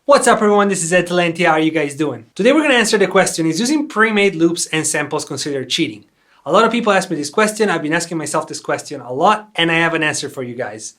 What's up everyone, this is EdTalenti, how are you guys doing? Today we're going to answer the question, is using pre-made loops and samples considered cheating? A lot of people ask me this question, I've been asking myself this question a lot, and I have an answer for you guys.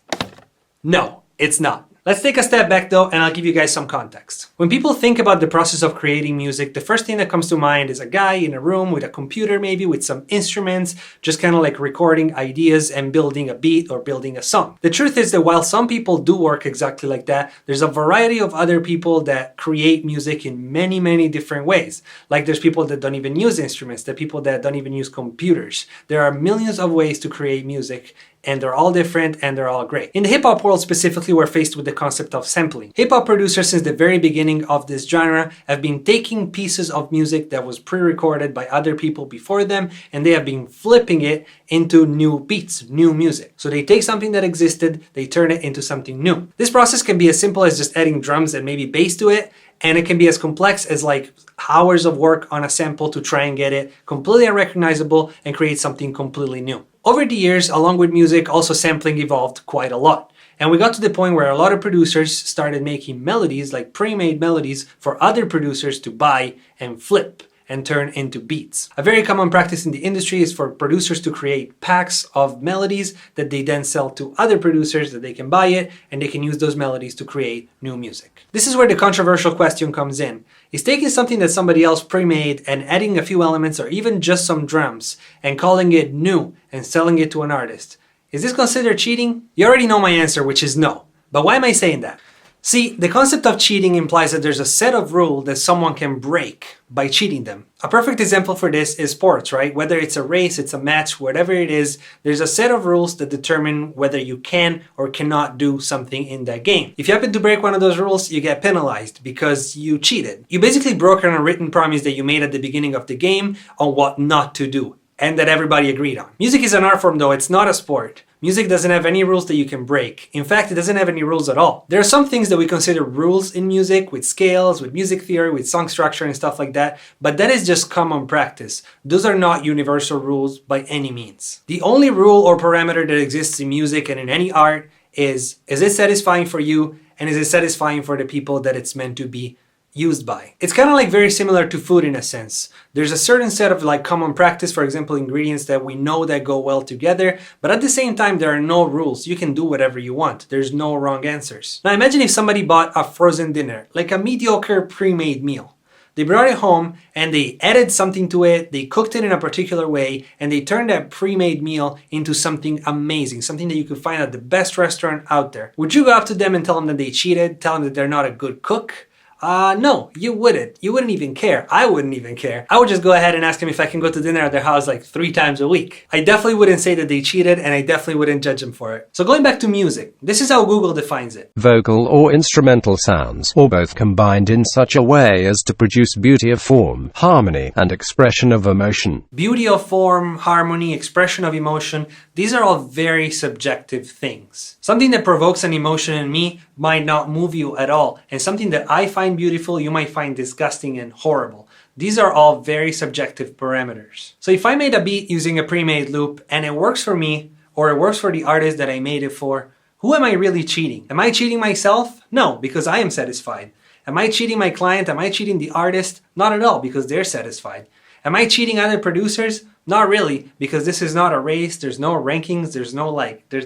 No, it's not. Let's take a step back though, and I'll give you guys some context. When people think about the process of creating music, the first thing that comes to mind is a guy in a room with a computer, maybe with some instruments, just kind of like recording ideas and building a beat or building a song. The truth is that while some people do work exactly like that, there's a variety of other people that create music in many, many different ways. Like there's people that don't even use instruments, there are people that don't even use computers. There are millions of ways to create music, and they're all different and they're all great. In the hip-hop world specifically, we're faced with the concept of sampling. Hip-hop producers since the very beginning of this genre have been taking pieces of music that was pre-recorded by other people before them, and they have been flipping it into new beats, new music. So they take something that existed, they turn it into something new. This process can be as simple as just adding drums and maybe bass to it, and it can be as complex as like hours of work on a sample to try and get it completely unrecognizable and create something completely new. Over the years, along with music, also sampling evolved quite a lot. And we got to the point where a lot of producers started making melodies, like pre-made melodies, for other producers to buy and flip and turn into beats. A very common practice in the industry is for producers to create packs of melodies that they then sell to other producers that they can buy it and they can use those melodies to create new music. This is where the controversial question comes in. Is taking something that somebody else pre-made and adding a few elements or even just some drums and calling it new and selling it to an artist, is this considered cheating? You already know my answer, which is no. But why am I saying that? See, the concept of cheating implies that there's a set of rules that someone can break by cheating them. A perfect example for this is sports, right? Whether it's a race, it's a match, whatever it is, there's a set of rules that determine whether you can or cannot do something in that game. If you happen to break one of those rules, you get penalized because you cheated. You basically broke an unwritten promise that you made at the beginning of the game on what not to do, and that everybody agreed on. Music is an art form though, it's not a sport. Music doesn't have any rules that you can break. In fact, it doesn't have any rules at all. There are some things that we consider rules in music, with scales, with music theory, with song structure and stuff like that, but that is just common practice. Those are not universal rules by any means. The only rule or parameter that exists in music and in any art is it satisfying for you, and is it satisfying for the people that it's meant to be used by. It's kind of like very similar to food in a sense. There's a certain set of like common practice, for example, ingredients that we know that go well together, but at the same time, there are no rules. You can do whatever you want. There's no wrong answers. Now imagine if somebody bought a frozen dinner, like a mediocre pre-made meal. They brought it home and they added something to it, they cooked it in a particular way, and they turned that pre-made meal into something amazing, something that you could find at the best restaurant out there. Would you go up to them and tell them that they cheated, tell them that they're not a good cook? No, you wouldn't. You wouldn't even care. I wouldn't even care. I would just go ahead and ask them if I can go to dinner at their house like 3 times a week. I definitely wouldn't say that they cheated, and I definitely wouldn't judge them for it. So going back to music, this is how Google defines it. Vocal or instrumental sounds, or both combined in such a way as to produce beauty of form, harmony, and expression of emotion. Beauty of form, harmony, expression of emotion, these are all very subjective things. Something that provokes an emotion in me might not move you at all, and something that I find beautiful, you might find disgusting and horrible. These are all very subjective parameters. So if I made a beat using a pre-made loop and it works for me, or it works for the artist that I made it for, who am I really cheating? Am I cheating myself? No, because I am satisfied. Am I cheating my client? Am I cheating the artist? Not at all, because they're satisfied. Am I cheating other producers? Not really, because this is not a race, there's no rankings, there's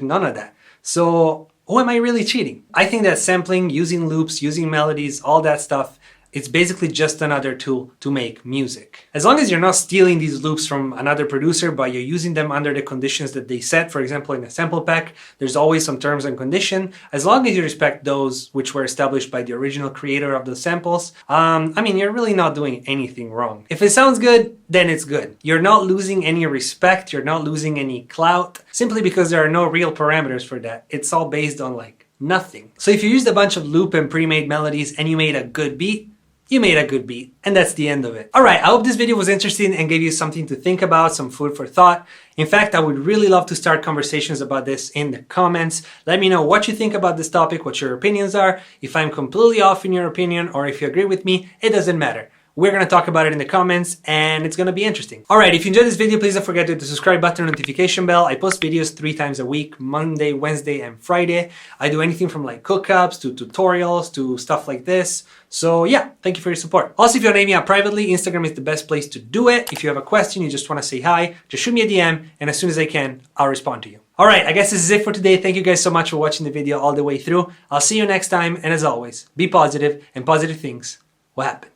none of that. So who am I really cheating? I think that sampling, using loops, using melodies, all that stuff, it's basically just another tool to make music. As long as you're not stealing these loops from another producer, but you're using them under the conditions that they set, for example, in a sample pack, there's always some terms and conditions. As long as you respect those which were established by the original creator of the samples, you're really not doing anything wrong. If it sounds good, then it's good. You're not losing any respect, you're not losing any clout, simply because there are no real parameters for that. It's all based on like nothing. So if you used a bunch of loop and pre-made melodies and you made a good beat, you made a good beat, and that's the end of it. Alright, I hope this video was interesting and gave you something to think about, some food for thought. In fact, I would really love to start conversations about this in the comments. Let me know what you think about this topic, what your opinions are. If I'm completely off in your opinion, or if you agree with me, it doesn't matter. We're going to talk about it in the comments and it's going to be interesting. Alright, if you enjoyed this video, please don't forget to hit the subscribe button and notification bell. I post videos 3 times a week, Monday, Wednesday, and Friday. I do anything from like cookups to tutorials to stuff like this. So yeah, thank you for your support. Also, if you want to hit me up privately, Instagram is the best place to do it. If you have a question, you just want to say hi, just shoot me a DM and as soon as I can, I'll respond to you. Alright, I guess this is it for today. Thank you guys so much for watching the video all the way through. I'll see you next time and as always, be positive and positive things will happen.